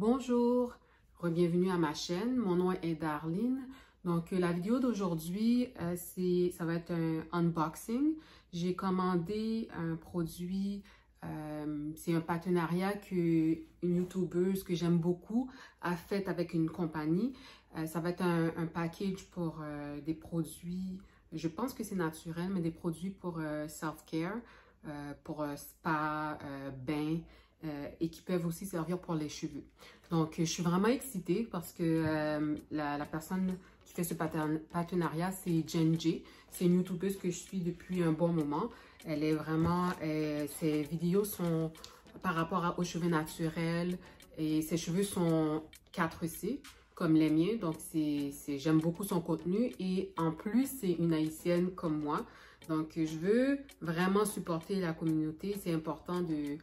Bonjour, bienvenue à ma chaîne. Mon nom est Darlene. Donc, la vidéo d'aujourd'hui, ça va être un unboxing. J'ai commandé un produit, c'est un partenariat qu'une YouTubeuse que j'aime beaucoup a fait avec une compagnie. Ça va être un package pour des produits, je pense que c'est naturel, mais des produits pour self-care, pour spa, bain. Et qui peuvent aussi servir pour les cheveux. Donc, je suis vraiment excitée parce que la personne qui fait ce partenariat, c'est Jen J. C'est une YouTubeuse que je suis depuis un bon moment. Elle est vraiment... ses vidéos sont par rapport aux cheveux naturels et ses cheveux sont 4C comme les miens. Donc, j'aime beaucoup son contenu et en plus, c'est une Haïtienne comme moi. Donc, je veux vraiment supporter la communauté. C'est important de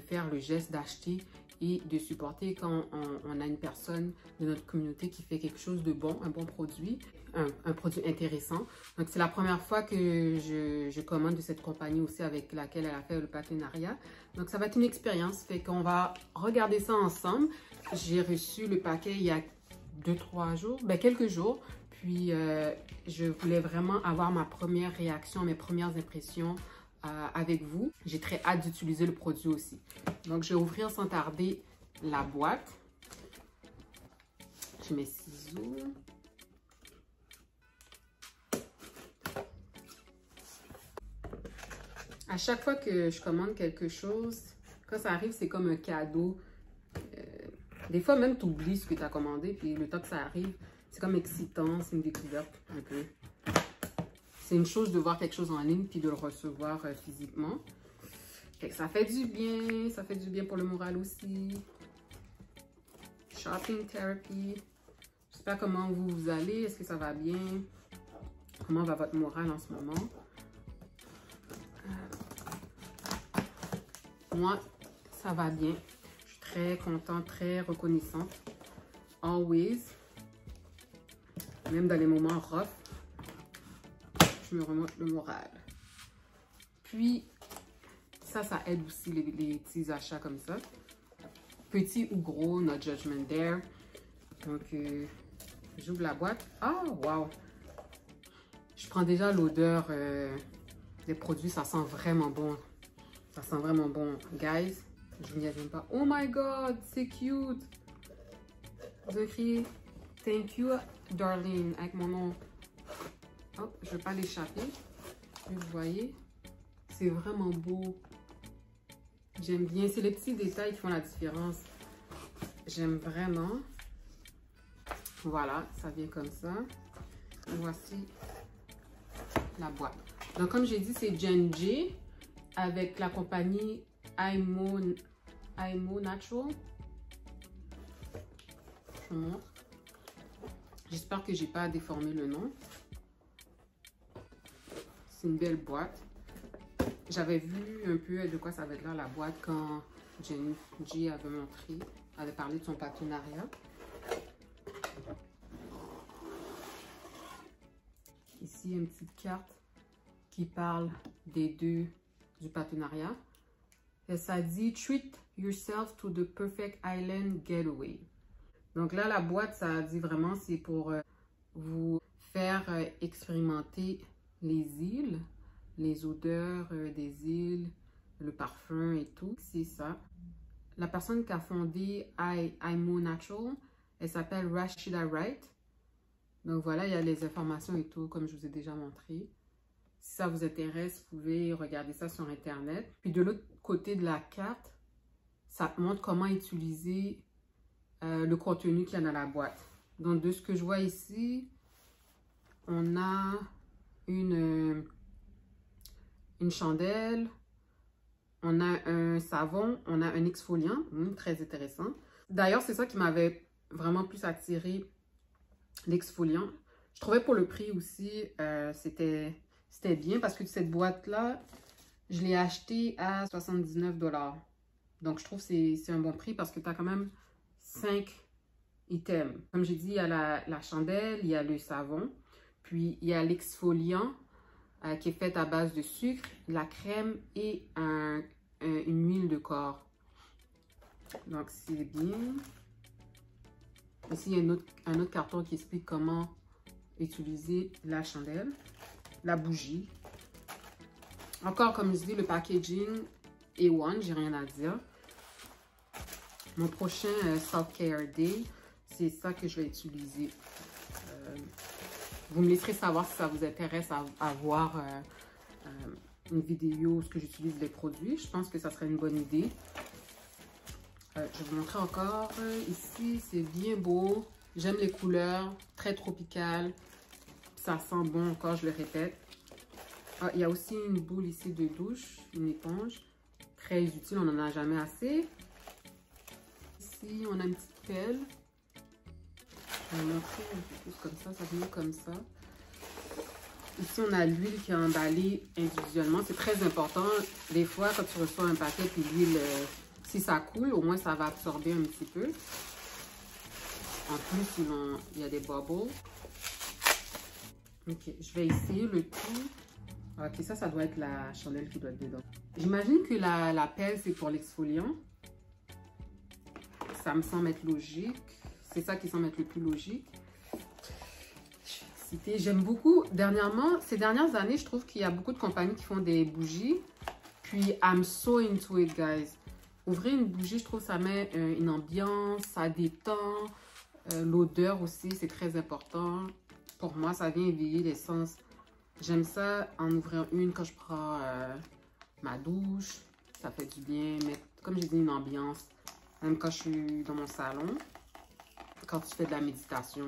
faire le geste d'acheter et de supporter quand on a une personne de notre communauté qui fait quelque chose de bon, un bon produit, un produit intéressant. Donc, c'est la première fois que je commande de cette compagnie aussi avec laquelle elle a fait le partenariat. Donc, ça va être une expérience. Fait qu'on va regarder ça ensemble. J'ai reçu le paquet il y a 2-3 jours, quelques jours. Puis, je voulais vraiment avoir ma première réaction, mes premières impressions avec vous. J'ai très hâte d'utiliser le produit aussi. Donc, je vais ouvrir sans tarder la boîte. J'ai mes ciseaux. À chaque fois que je commande quelque chose, quand ça arrive, c'est comme un cadeau. Des fois, même, tu oublies ce que tu as commandé, puis le temps que ça arrive, c'est comme excitant, c'est une découverte un peu. C'est une chose de voir quelque chose en ligne puis de le recevoir physiquement. Ça fait du bien pour le moral aussi. Shopping therapy. Je sais pas comment vous allez, est-ce que ça va bien? Comment va votre moral en ce moment? Moi, ça va bien. Je suis très contente, très reconnaissante. Always. Même dans les moments rough. Je me remonte le moral. Puis, ça aide aussi les petits achats comme ça. Petits ou gros, no judgment there. Donc, j'ouvre la boîte. Ah, wow! Je prends déjà l'odeur des produits. Ça sent vraiment bon. Ça sent vraiment bon. Guys, je n'y avais pas. Oh my God, c'est cute! Vous écrivez « Thank you, Darlene » avec mon nom. Oh, je ne vais pas l'échapper. Vous voyez, c'est vraiment beau. J'aime bien. C'est les petits détails qui font la différence. J'aime vraiment. Voilà, ça vient comme ça. Et voici la boîte. Donc, comme j'ai dit, c'est Jen J avec la compagnie Aimo Natural. Je vous montre. J'espère que j'ai pas déformé le nom. C'est une belle boîte. J'avais vu un peu de quoi ça avait l'air la boîte quand Jen J avait parlé de son partenariat. Ici, une petite carte qui parle du partenariat. Et ça dit « Treat yourself to the perfect island getaway ». Donc là, la boîte, ça dit vraiment, c'est pour vous faire expérimenter les îles, les odeurs des îles, le parfum et tout. C'est ça. La personne qui a fondé Aimo Natural, elle s'appelle Rashida Wright. Donc voilà, il y a les informations et tout, comme je vous ai déjà montré. Si ça vous intéresse, vous pouvez regarder ça sur Internet. Puis de l'autre côté de la carte, ça te montre comment utiliser le contenu qu'il y a dans la boîte. Donc de ce que je vois ici, on a une chandelle, on a un savon, on a un exfoliant, très intéressant. D'ailleurs, c'est ça qui m'avait vraiment plus attiré, l'exfoliant. Je trouvais pour le prix aussi, c'était bien parce que cette boîte-là, je l'ai achetée à 79 $. Donc, je trouve que c'est un bon prix parce que tu as quand même 5 items. Comme j'ai dit, il y a la chandelle, il y a le savon, puis il y a l'exfoliant qui est fait à base de sucre, la crème et une huile de corps. Donc, c'est bien. Ici, il y a un autre carton qui explique comment utiliser la chandelle, la bougie. Encore, comme je dis, le packaging A1, j'ai rien à dire. Mon prochain Self-Care Day, c'est ça que je vais utiliser. Vous me laisserez savoir si ça vous intéresse à voir une vidéo où j'utilise les produits. Je pense que ça serait une bonne idée. Je vais vous montrer encore. Ici, c'est bien beau. J'aime les couleurs, très tropicales. Ça sent bon encore, je le répète. Ah, il y a aussi une boule ici de douche, une éponge. Très utile, on n'en a jamais assez. Ici, on a une petite pelle. Je vais vous montrer un peu plus comme ça vient comme ça. Ici, on a l'huile qui est emballée individuellement. C'est très important. Des fois, quand tu reçois un paquet puis l'huile, si ça coule, au moins ça va absorber un petit peu. En plus, il y a des bubbles. Ok, je vais essayer le tout. Ok, ça doit être la chandelle qui doit être dedans. J'imagine que la pelle, c'est pour l'exfoliant. Ça me semble être logique. C'est ça qui semble être le plus logique. J'aime beaucoup. Dernièrement, ces dernières années, je trouve qu'il y a beaucoup de compagnies qui font des bougies. Puis, I'm so into it, guys. Ouvrir une bougie, je trouve que ça met une ambiance, ça détend. L'odeur aussi, c'est très important. Pour moi, ça vient éveiller les sens. J'aime ça en ouvrir une quand je prends ma douche. Ça fait du bien. Mais comme j'ai dit, une ambiance. Même quand je suis dans mon salon. Quand tu fais de la méditation.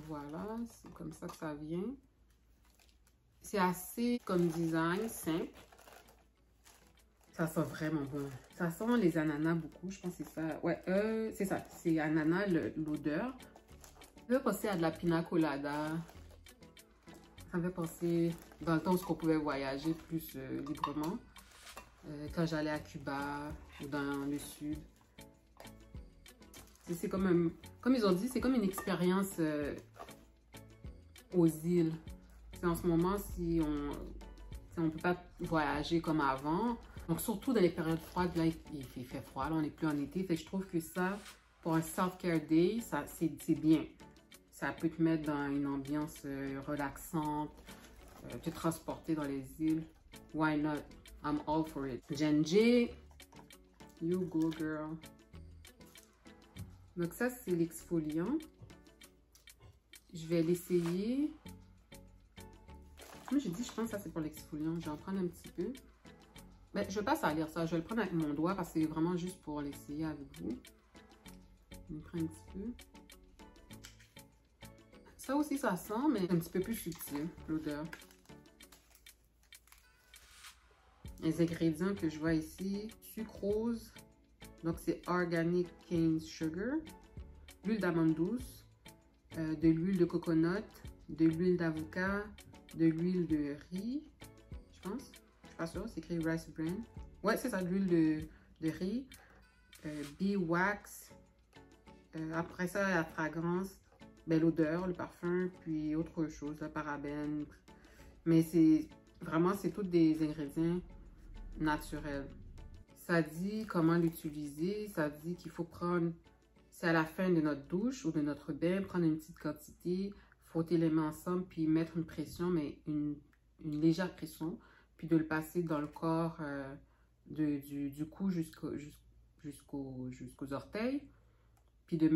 Voilà, c'est comme ça que ça vient. C'est assez comme design, simple. Ça sent vraiment bon. Ça sent les ananas beaucoup, je pense que c'est ça. Ouais, c'est ça, c'est ananas l'odeur. Ça me fait penser à de la pina colada. Ça me fait penser dans le temps où on pouvait voyager plus librement. Quand j'allais à Cuba ou dans le sud. C'est comme ils ont dit, c'est comme une expérience aux îles. En ce moment, si on ne peut pas voyager comme avant, donc surtout dans les périodes froides, là, il fait froid, là, on n'est plus en été. Fait que je trouve que ça, pour un self-care day, c'est bien. Ça peut te mettre dans une ambiance relaxante, te transporter dans les îles. Why not? I'm all for it. Jen J, you go girl. Donc ça, c'est l'exfoliant. Je vais l'essayer. Comme je dis, je pense que ça, c'est pour l'exfoliant. Je vais en prendre un petit peu. Mais je ne vais pas salir ça. Je vais le prendre avec mon doigt parce que c'est vraiment juste pour l'essayer avec vous. Je me prends un petit peu. Ça aussi, ça sent, mais un petit peu plus subtil, l'odeur. Les ingrédients que je vois ici, sucrose. Donc, c'est Organic Cane Sugar. L'huile d'amande douce. De l'huile de coconut. De l'huile d'avocat. De l'huile de riz, je pense. Je suis pas sûre, c'est écrit rice bran. Ouais, c'est ça, de l'huile de riz. Bee wax. Après ça, la fragrance, ben, l'odeur, le parfum, puis autre chose, la parabène. Mais c'est vraiment, c'est tous des ingrédients naturels. Ça dit comment l'utiliser. Ça dit qu'il faut prendre, c'est à la fin de notre douche ou de notre bain, prendre une petite quantité, frotter les mains ensemble, puis mettre une pression, mais une légère pression, puis de le passer dans le corps du cou jusqu'aux orteils, puis de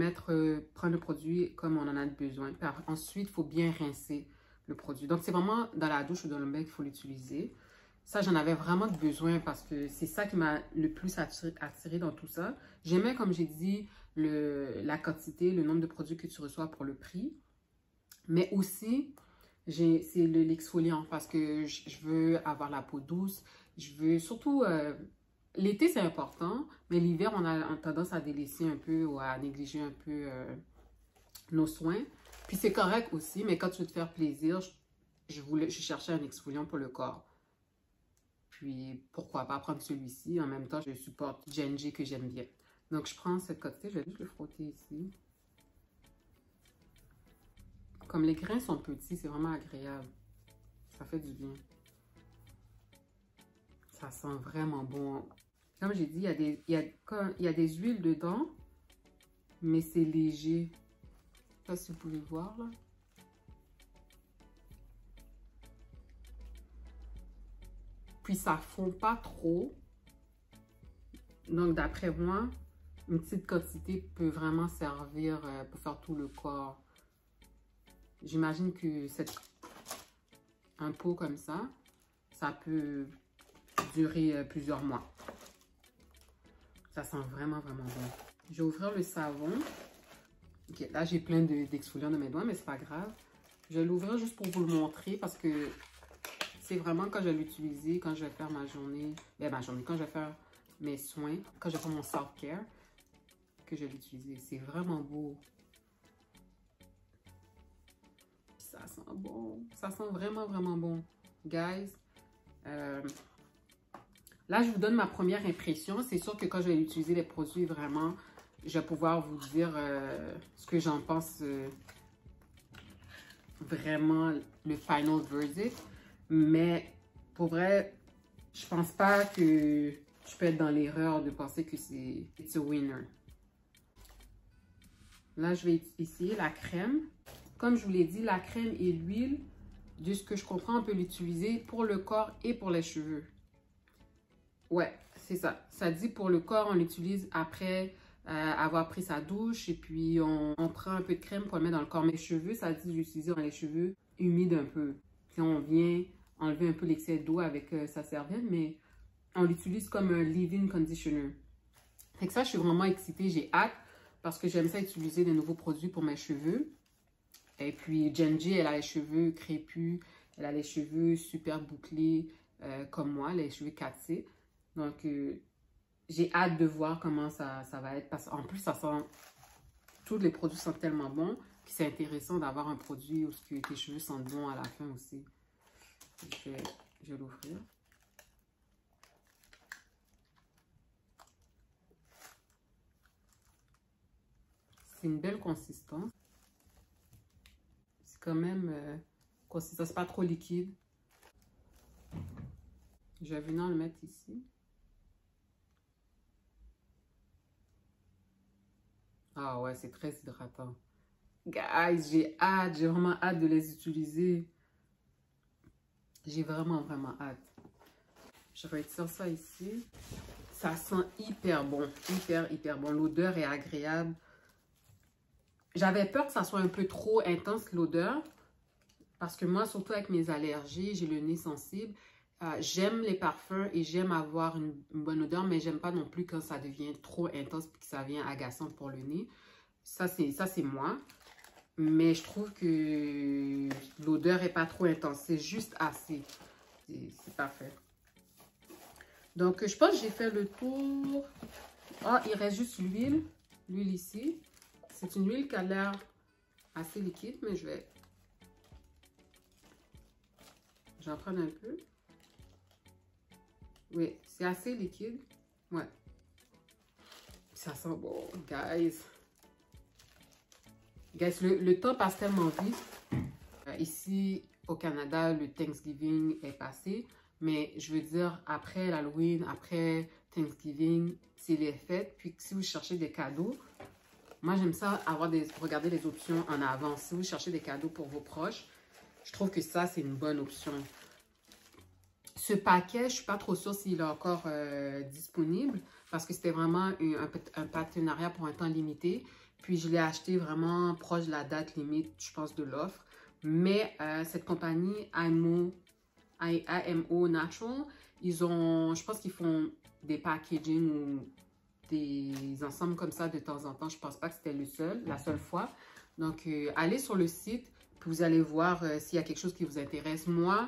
prendre le produit comme on en a besoin. Puis ensuite, il faut bien rincer le produit. Donc, c'est vraiment dans la douche ou dans le bain qu'il faut l'utiliser. Ça, j'en avais vraiment besoin parce que c'est ça qui m'a le plus attiré dans tout ça. J'aimais, comme j'ai dit, la quantité, le nombre de produits que tu reçois pour le prix. Mais aussi, c'est l'exfoliant parce que je veux avoir la peau douce. Je veux surtout, l'été c'est important, mais l'hiver on a tendance à délaisser un peu ou à négliger un peu nos soins. Puis c'est correct aussi, mais quand tu veux te faire plaisir, je cherchais un exfoliant pour le corps. Puis pourquoi pas prendre celui-ci. En même temps, je supporte Jen J que j'aime bien. Donc je prends cette quantité, je vais juste le frotter ici. Comme les grains sont petits, c'est vraiment agréable. Ça fait du bien. Ça sent vraiment bon. Comme j'ai dit, il y a des huiles dedans, mais c'est léger. Je sais pas si vous pouvez voir là. Puis ça fond pas trop. Donc d'après moi, une petite quantité peut vraiment servir pour faire tout le corps. J'imagine que un pot comme ça peut durer plusieurs mois. Ça sent vraiment, vraiment bon. Je vais ouvrir le savon. Ok, là, j'ai plein d'exfoliants de mes doigts, mais c'est pas grave. Je vais l'ouvrir juste pour vous le montrer parce que c'est vraiment quand je vais l'utiliser, quand je vais faire ma journée, quand je vais faire mes soins, quand je vais faire mon self-care, que je vais l'utiliser. C'est vraiment beau. Ça sent bon. Ça sent vraiment, vraiment bon. Guys, là, je vous donne ma première impression. C'est sûr que quand je vais utiliser les produits, vraiment, je vais pouvoir vous dire ce que j'en pense vraiment, le final verdict. Mais pour vrai, je pense pas que je peux être dans l'erreur de penser que c'est it's a winner. Là, je vais essayer la crème. Comme je vous l'ai dit, la crème et l'huile, de ce que je comprends, on peut l'utiliser pour le corps et pour les cheveux. Ouais, c'est ça. Ça dit pour le corps, on l'utilise après avoir pris sa douche et puis on prend un peu de crème pour le mettre dans le corps. Mais les cheveux, ça dit d'utiliser dans les cheveux humides un peu. Puis on vient enlever un peu l'excès d'eau avec sa serviette, mais on l'utilise comme un leave-in conditioner. Fait que ça, je suis vraiment excitée, j'ai hâte parce que j'aime ça utiliser des nouveaux produits pour mes cheveux. Et puis Genji, elle a les cheveux crépus, elle a les cheveux super bouclés comme moi, les cheveux cassés. Donc, j'ai hâte de voir comment ça va être. Parce qu'en plus, ça sent... Tous les produits sont tellement bons que c'est intéressant d'avoir un produit où tes cheveux sentent bon à la fin aussi. Je vais l'ouvrir. C'est une belle consistance. C'est quand même consistance pas trop liquide. Je vais venir le mettre ici. Ah ouais, c'est très hydratant. Guys, j'ai vraiment hâte de les utiliser. J'ai vraiment, vraiment hâte. Je retire ça ici. Ça sent hyper bon, hyper bon. L'odeur est agréable. J'avais peur que ça soit un peu trop intense, l'odeur. Parce que moi, surtout avec mes allergies, j'ai le nez sensible. J'aime les parfums et j'aime avoir une bonne odeur, mais j'aime pas non plus quand ça devient trop intense et que ça devient agaçant pour le nez. Ça, c'est moi. Mais je trouve que l'odeur est pas trop intense. C'est juste assez. C'est parfait. Donc, je pense que j'ai fait le tour. Ah, il reste juste l'huile. L'huile ici. C'est une huile qui a l'air assez liquide, mais j'en prends un peu. Oui, c'est assez liquide. Ouais. Ça sent bon, guys. Guys, le temps passe tellement vite. Ici, au Canada, le Thanksgiving est passé. Mais je veux dire, après l'Halloween, après Thanksgiving, c'est les fêtes. Puis si vous cherchez des cadeaux, moi j'aime ça regarder les options en avance. Si vous cherchez des cadeaux pour vos proches, je trouve que ça, c'est une bonne option. Ce paquet, je ne suis pas trop sûre s'il est encore disponible parce que c'était vraiment un partenariat pour un temps limité. Puis, je l'ai acheté vraiment proche de la date limite, je pense, de l'offre. Mais cette compagnie, IMO Natural, je pense qu'ils font des packaging ou des ensembles comme ça de temps en temps. Je ne pense pas que c'était la seule fois. Donc, allez sur le site, puis vous allez voir s'il y a quelque chose qui vous intéresse. Moi,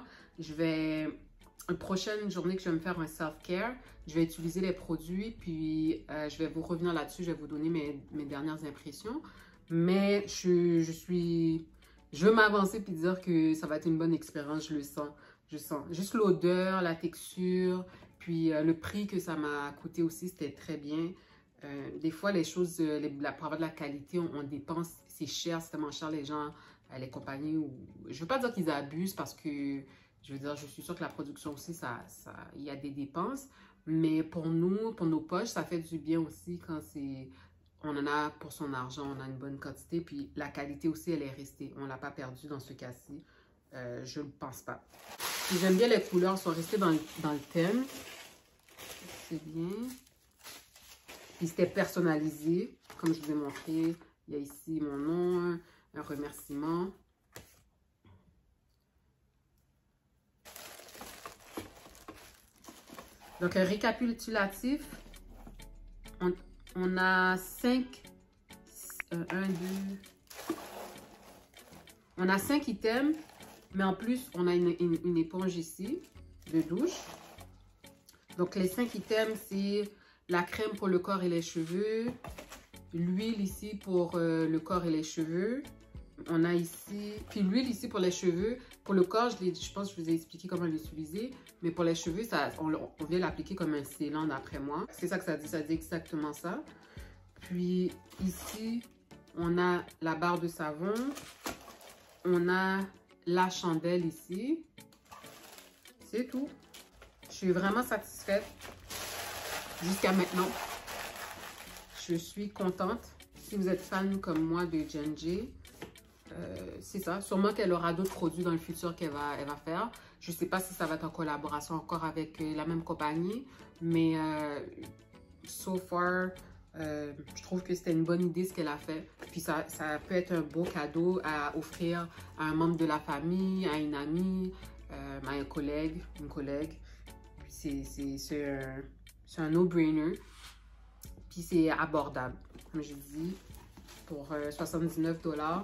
la prochaine journée que je vais me faire un self-care, je vais utiliser les produits, puis je vais vous revenir là-dessus, je vais vous donner mes dernières impressions. Mais je veux m'avancer puis dire que ça va être une bonne expérience, je le sens. Je sens juste l'odeur, la texture, puis le prix que ça m'a coûté aussi, c'était très bien. Des fois, les choses, pour avoir de la qualité, on dépense, c'est cher, c'est tellement cher, les gens, les compagnies. Je ne veux pas dire qu'ils abusent parce que Je veux dire, je suis sûre que la production aussi, il y a des dépenses. Mais pour nous, pour nos poches, ça fait du bien aussi quand on en a pour son argent, on a une bonne quantité. Puis la qualité aussi, elle est restée. On ne l'a pas perdue dans ce cas-ci. Je ne pense pas. J'aime bien les couleurs, sont restées dans le thème. C'est bien. Puis c'était personnalisé, comme je vous ai montré. Il y a ici mon nom, un remerciement. Donc, un récapitulatif. On a 5... 1, 2... On a 5 items, mais en plus, on a une éponge ici, de douche. Donc, les 5 items, c'est la crème pour le corps et les cheveux, l'huile ici pour le corps et les cheveux. On a ici, puis l'huile ici pour les cheveux. Pour le corps, je pense que je vous ai expliqué comment l'utiliser. Mais pour les cheveux, on vient l'appliquer comme un scellant d'après moi. C'est ça que ça dit exactement ça. Puis ici, on a la barre de savon. On a la chandelle ici. C'est tout. Je suis vraiment satisfaite jusqu'à maintenant. Je suis contente. Si vous êtes fan comme moi de Jen J, c'est ça. Sûrement qu'elle aura d'autres produits dans le futur qu'elle va faire. Je ne sais pas si ça va être en collaboration encore avec la même compagnie. Mais so far, je trouve que c'était une bonne idée ce qu'elle a fait. Puis ça peut être un beau cadeau à offrir à un membre de la famille, à une amie, à un collègue, une collègue. C'est un no-brainer. Puis c'est abordable, comme je dis. Pour 79 $,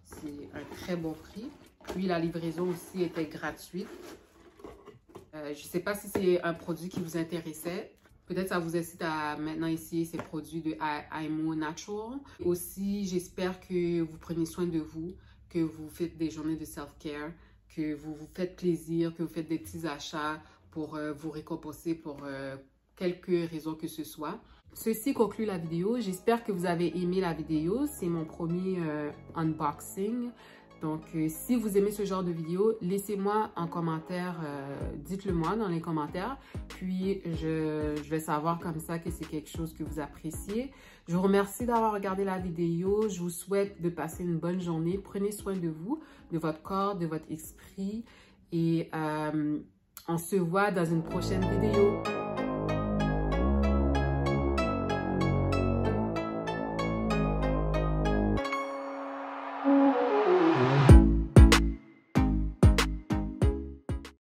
c'est un très bon prix. Puis la livraison aussi était gratuite. Je ne sais pas si c'est un produit qui vous intéressait. Peut-être ça vous incite à maintenant essayer ces produits de IMO Natural. Aussi, j'espère que vous prenez soin de vous, que vous faites des journées de self-care, que vous vous faites plaisir, que vous faites des petits achats pour vous récompenser pour quelque raison que ce soit. Ceci conclut la vidéo. J'espère que vous avez aimé la vidéo. C'est mon premier unboxing. Donc, si vous aimez ce genre de vidéo, laissez-moi en commentaire, dites-le moi dans les commentaires. Puis, je vais savoir comme ça que c'est quelque chose que vous appréciez. Je vous remercie d'avoir regardé la vidéo. Je vous souhaite de passer une bonne journée. Prenez soin de vous, de votre corps, de votre esprit. Et on se voit dans une prochaine vidéo.